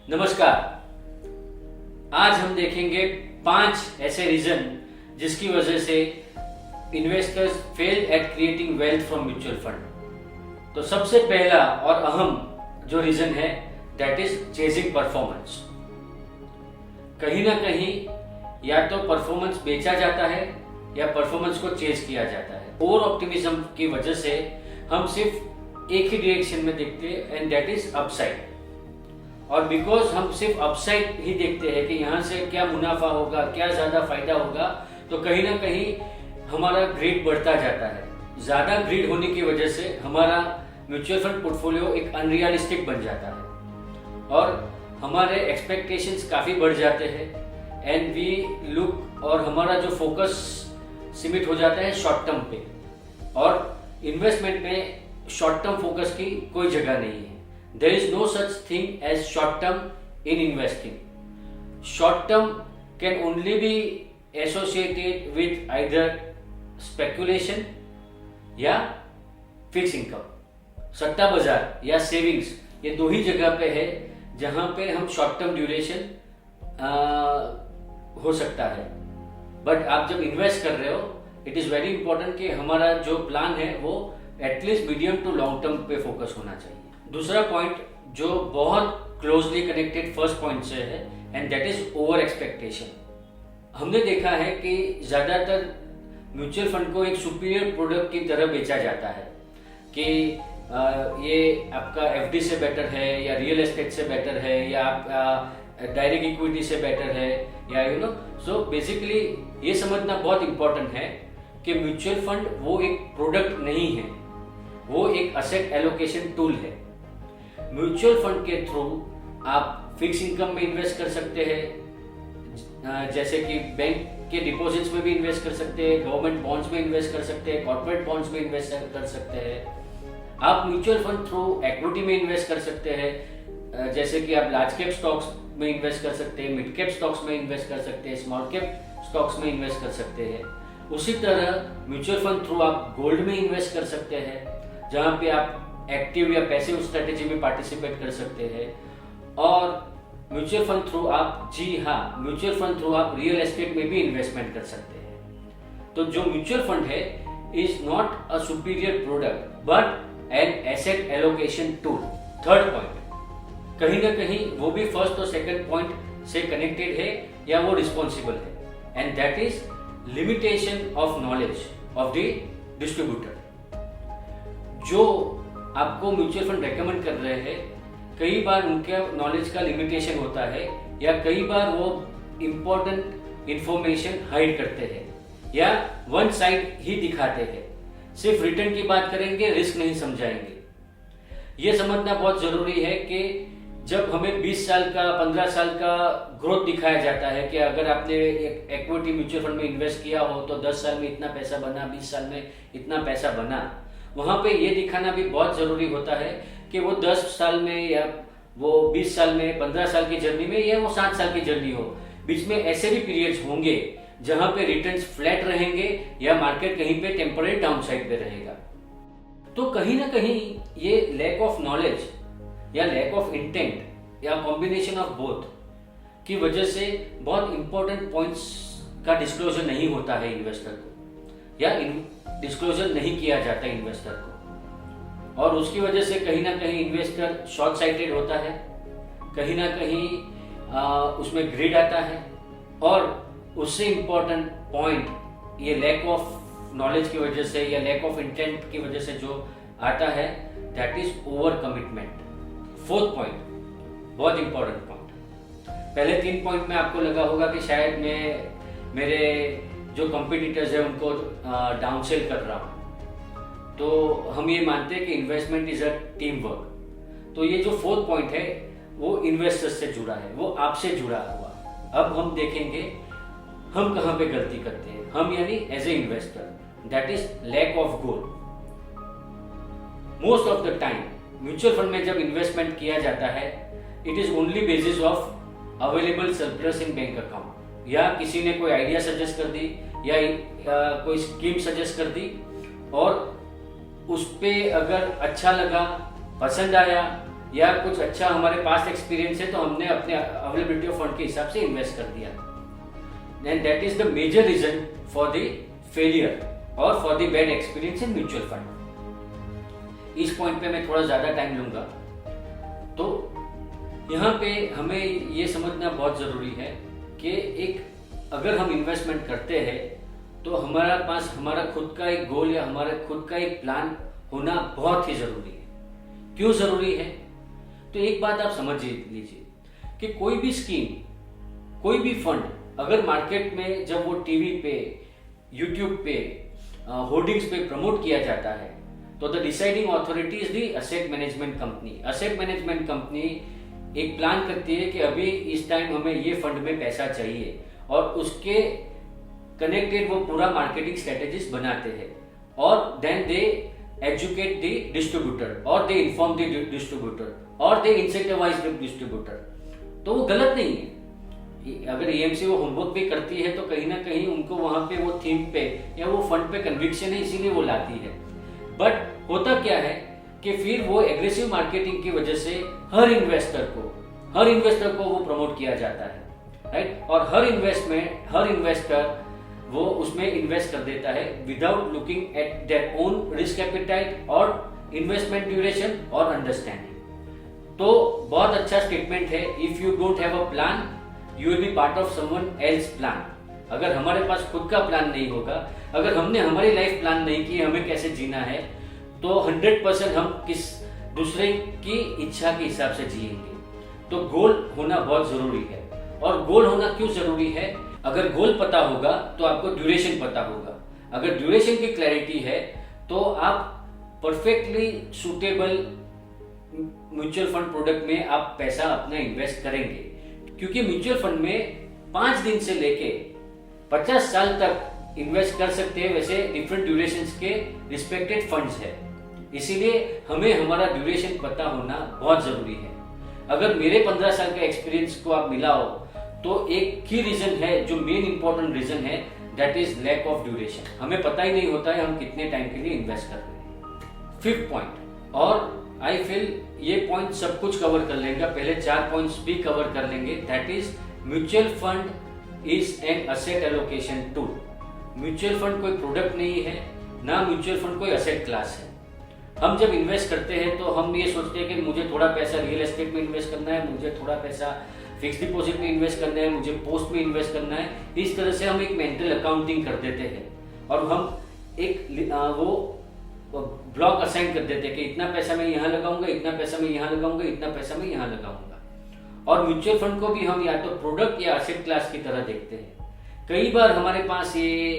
नमस्कार। आज हम देखेंगे 5 ऐसे रीजन जिसकी वजह से investors fail at creating wealth from mutual fund. तो सबसे पहला और अहम जो रीजन है दैट इज चेजिंग परफॉर्मेंस। कहीं ना कहीं या तो परफॉर्मेंस बेचा जाता है या परफॉर्मेंस को चेज किया जाता है। ओवर ऑप्टिमिज्म की वजह से हम सिर्फ एक ही डायरेक्शन में देखते हैं एंड दैट इज अपसाइड। और बिकॉज हम सिर्फ अपसाइड ही देखते हैं कि यहाँ से क्या मुनाफा होगा, क्या ज्यादा फायदा होगा, तो कहीं ना कहीं हमारा ग्रीड बढ़ता जाता है। ज्यादा ग्रीड होने की वजह से हमारा म्यूचुअल फंड पोर्टफोलियो एक अनरियलिस्टिक बन जाता है और हमारे एक्सपेक्टेशंस काफी बढ़ जाते हैं एंड वी लुक, और हमारा जो फोकस सीमित हो जाता है शॉर्ट टर्म पे। और इन्वेस्टमेंट में शॉर्ट टर्म फोकस की कोई जगह नहीं है। There is no such thing as short term in investing. Short term can only be associated with either speculation या फिक्स इनकम। सट्टा बाजार या सेविंग्स, ये दो ही जगह पे है जहां पे हम शॉर्ट टर्म ड्यूरेशन हो सकता है। बट आप जब इन्वेस्ट कर रहे हो, इट इज वेरी इंपॉर्टेंट कि हमारा जो प्लान है वो at least medium to long term पे फोकस होना चाहिए। दूसरा पॉइंट जो बहुत क्लोजली कनेक्टेड फर्स्ट पॉइंट से है and that is over expectation. हमने देखा है कि ज्यादातर म्यूचुअल फंड को एक सुपीरियर प्रोडक्ट की तरह बेचा जाता है कि ये आपका एफडी से बेटर है या रियल एस्टेट से बेटर है या आपका डायरेक्ट इक्विटी से बेटर है या सो बेसिकली ये समझना बहुत इंपॉर्टेंट है कि म्यूचुअल फंड वो एक प्रोडक्ट नहीं है, वो एक असेट एलोकेशन टूल है। म्यूचुअल फंड के थ्रू आप फिक्स इनकम में इन्वेस्ट कर सकते हैं, जैसे कि बैंक के डिपॉजिट्स में भी इन्वेस्ट कर सकते हैं, गवर्नमेंट बॉन्ड्स में इन्वेस्ट कर सकते हैं, कॉर्पोरेट बॉन्ड्स में इन्वेस्ट कर सकते हैं। आप म्यूचुअल फंड थ्रू इक्विटी में इन्वेस्ट कर सकते हैं, जैसे कि आप लार्ज कैप स्टॉक्स में इन्वेस्ट कर सकते हैं, मिड कैप स्टॉक्स में इन्वेस्ट कर सकते हैं, स्मॉल कैप स्टॉक्स में इन्वेस्ट कर सकते हैं। उसी तरह म्यूचुअल फंड थ्रू आप गोल्ड में इन्वेस्ट कर सकते हैं, जहां पे आप एक्टिव या पैसिव स्ट्रेटेजी में पार्टिसिपेट कर सकते हैं। और म्यूचुअल फंड थ्रू आप म्यूचुअल फंड थ्रू आप रियल एस्टेट में भी इन्वेस्टमेंट कर सकते हैं। तो जो म्यूचुअल फंड है is not a superior product but an asset allocation tool. Third point, कहीं ना कहीं वो भी फर्स्ट और सेकंड पॉइंट से कनेक्टेड है या वो रिस्पॉन्सिबल है and that is limitation of knowledge of the distributor. जो आपको म्यूचुअल फंड रेकमेंड कर रहे हैं, कई बार उनके नॉलेज का लिमिटेशन होता है या कई बार वो इम्पोर्टेंट इंफॉर्मेशन हाइड करते हैं या वन साइड ही दिखाते हैं, सिर्फ रिटर्न की बात करेंगे, रिस्क नहीं समझाएंगे। ये समझना बहुत जरूरी है कि जब हमें 20 साल का 15 साल का ग्रोथ दिखाया जाता है कि अगर आपने एक इक्विटी म्यूचुअल फंड में इन्वेस्ट किया हो तो 10 साल में इतना पैसा बना, 20 साल में इतना पैसा बना, वहां पे ये दिखाना भी बहुत जरूरी होता है कि वो 10 साल में या वो 20 साल में, 15 साल की जर्नी में या वो 7 साल की जर्नी हो, बीच में ऐसे भी पीरियड्स होंगे जहां पे रिटर्न्स फ्लैट रहेंगे या मार्केट कहीं पे टेम्पररी डाउनसाइड पे रहेगा। तो कहीं ना कहीं ये लैक ऑफ नॉलेज या लैक ऑफ इंटेंट या कॉम्बिनेशन ऑफ बोथ की वजह से बहुत इंपॉर्टेंट पॉइंट्स का डिस्क्लोजर नहीं होता है इन्वेस्टर को, या डिस्क्लोजर नहीं किया जाता इन्वेस्टर को, और उसकी वजह से कहीं ना कहीं इन्वेस्टर शॉर्ट साइटेड होता है, कहीं ना कहीं उसमें ग्रिड आता है। और उससे इंपॉर्टेंट पॉइंट ये लैक ऑफ नॉलेज की वजह से या लैक ऑफ इंटेंट की वजह से जो आता है that is over commitment. Fourth point, बहुत इंपॉर्टेंट पॉइंट। पहले 3 पॉइंट में आपको लगा होगा कि शायद मैं मेरे जो कॉम्पिटिटर्स है उनको डाउनसेल कर रहा हूं, तो हम ये मानते हैं कि investment is a team work. तो ये जो फोर्थ पॉइंट है वो इन्वेस्टर्स से जुड़ा है, वो आपसे जुड़ा हुआ। अब हम देखेंगे हम कहां पे गलती करते हैं, हम यानी as a investor, that is lack of goal. Most of the time mutual fund में जब इन्वेस्टमेंट किया जाता है it is only basis of available surplus in bank account, या किसी ने कोई आइडिया सजेस्ट कर दी या कोई स्कीम सजेस्ट कर दी और उस पे अगर अच्छा लगा, पसंद आया या कुछ अच्छा हमारे पास एक्सपीरियंस है तो हमने अपने अवेलेबिलिटी ऑफ फंड के हिसाब से इन्वेस्ट कर दिया, and that is the major reason for the failure और for the bad experience in mutual fund. इस पॉइंट पे मैं थोड़ा ज्यादा टाइम लूंगा। तो यहाँ पे हमें ये समझना बहुत जरूरी है कि एक अगर हम इन्वेस्टमेंट करते हैं तो हमारा पास हमारा खुद का एक गोल या हमारा खुद का एक प्लान होना बहुत ही जरूरी है। क्यों जरूरी है? तो एक बात आप समझ लीजिए कि कोई भी स्कीम, कोई भी फंड अगर मार्केट में जब वो टीवी पे, यूट्यूब पे, होर्डिंग्स पे प्रमोट किया जाता है तो the deciding authority is the asset management company. Asset management company एक प्लान करती है कि अभी इस टाइम हमें ये फंड में पैसा चाहिए और उसके कनेक्टेड वो पूरा मार्केटिंग स्ट्रेटेजीज बनाते हैं और then they educate the distributor और दे इन्फॉर्म द डिस्ट्रीब्यूटर और दे इंसेंटिवाइज द डिस्ट्रीब्यूटर। तो वो गलत नहीं है। अगर ईएमसी वो होमवर्क भी करती है तो कहीं ना कहीं उनको वहां पे वो थीम पे या वो फंड पे कन्विक्शन है, इसीलिए वो लाती है। बट होता क्या है कि फिर वो एग्रेसिव मार्केटिंग की वजह से हर इन्वेस्टर को वो प्रमोट किया जाता है, राइट। और हर इन्वेस्टर वो उसमें इन्वेस्ट कर देता है without looking at their own risk appetite और इन्वेस्टमेंट ड्यूरेशन और अंडरस्टैंडिंग। तो बहुत अच्छा स्टेटमेंट है, if you don't have a plan you will be part of someone else plan. अगर हमारे पास खुद का प्लान नहीं होगा, अगर हमने हमारी लाइफ प्लान नहीं की हमें कैसे जीना है, तो 100% हम किस दूसरे की इच्छा के हिसाब से जिएंगे। तो गोल होना बहुत जरूरी है। और गोल होना क्यों जरूरी है? अगर गोल पता होगा तो आपको ड्यूरेशन पता होगा। अगर ड्यूरेशन की क्लैरिटी है तो आप perfectly suitable mutual fund product में आप पैसा अपना इन्वेस्ट करेंगे, क्योंकि म्यूचुअल फंड में 5 दिन से लेके 50 साल तक इन्वेस्ट कर सकते हैं। वैसे डिफरेंट ड्यूरेशंस के रिस्पेक्टेड फंड्स है, इसीलिए हमें हमारा ड्यूरेशन पता होना बहुत जरूरी है। अगर मेरे 15 साल के एक्सपीरियंस को आप मिलाओ तो एक की रीजन है, जो मेन इंपॉर्टेंट रीजन है, that is lack of duration. हमें पता ही नहीं होता है हम कितने टाइम के लिए इन्वेस्ट कर रहे हैं। 5th पॉइंट, और आई फील ये पॉइंट सब कुछ कवर कर लेंगे, पहले 4 पॉइंट्स भी कवर कर लेंगे, that is mutual fund is an asset allocation tool. Mutual fund कोई प्रोडक्ट नहीं है, ना म्यूचुअल फंड कोई असेट क्लास है। हम जब इन्वेस्ट करते हैं तो हम ये सोचते हैं कि मुझे थोड़ा पैसा रियल एस्टेट में इन्वेस्ट करना है, मुझे थोड़ा पैसा फिक्स डिपॉजिट में इन्वेस्ट करना है, मुझे पोस्ट में इन्वेस्ट करना है। इस तरह से हम एक मेंटल अकाउंटिंग कर देते हैं और हम एक वो ब्लॉक असाइन कर देते हैं कि इतना पैसा मैं यहाँ लगाऊंगा, इतना पैसा मैं यहाँ लगाऊंगा, इतना पैसा मैं यहाँ लगाऊंगा। और म्यूचुअल फंड को भी हम या तो प्रोडक्ट या एसेट क्लास की तरह देखते हैं। कई बार हमारे पास ये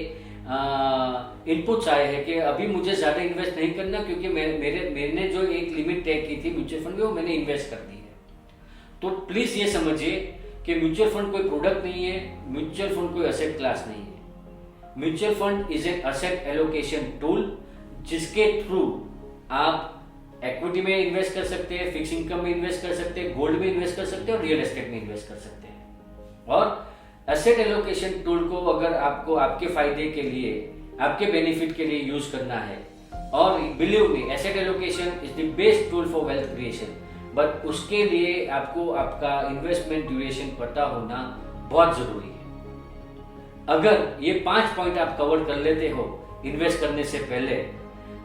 इनपुट्स आए हैं कि अभी मुझे ज्यादा इन्वेस्ट नहीं करना, क्योंकि मैंने जो एक लिमिट तय की थी म्यूचुअल फंड में वो मैंने इन्वेस्ट कर दी है। तो प्लीज ये समझिए कि म्यूचुअल फंड कोई प्रोडक्ट नहीं है, म्यूचुअल फंड कोई एसेट क्लास नहीं है। Mutual fund is an asset allocation tool, जिसके थ्रू आप इक्विटी में इन्वेस्ट कर सकते हैं, फिक्स इनकम में इन्वेस्ट कर सकते हैं, गोल्ड में इन्वेस्ट कर सकते हैं और रियल एस्टेट में इन्वेस्ट कर सकते हैं। और एसेट एलोकेशन टूल को अगर आपको आपके फायदे के लिए, आपके बेनिफिट के लिए यूज करना है, और believe me asset allocation is the best tool for wealth creation, but उसके लिए आपको आपका इन्वेस्टमेंट ड्यूरेशन पता होना बहुत जरूरी है। अगर ये 5 पॉइंट आप कवर कर लेते हो इन्वेस्ट करने से पहले,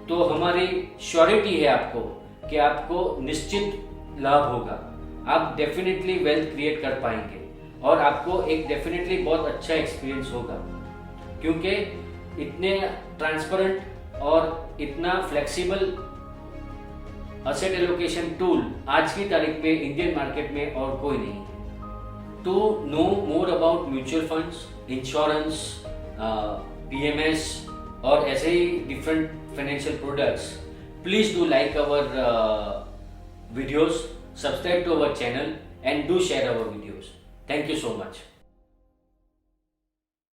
तो हमारी श्योरिटी है आपको कि आपको निश्चित लाभ होगा, आप डेफिनेटली वेल्थ क्रिएट कर पाएंगे और आपको एक डेफिनेटली बहुत अच्छा एक्सपीरियंस होगा, क्योंकि इतने ट्रांसपेरेंट और इतना फ्लेक्सिबल एसेट एलोकेशन टूल आज की तारीख में इंडियन मार्केट में और कोई नहीं है। To know more about mutual funds, insurance, PMS और ऐसे ही different financial products, please do like our videos, subscribe to our channel and do share our videos. Thank you so much.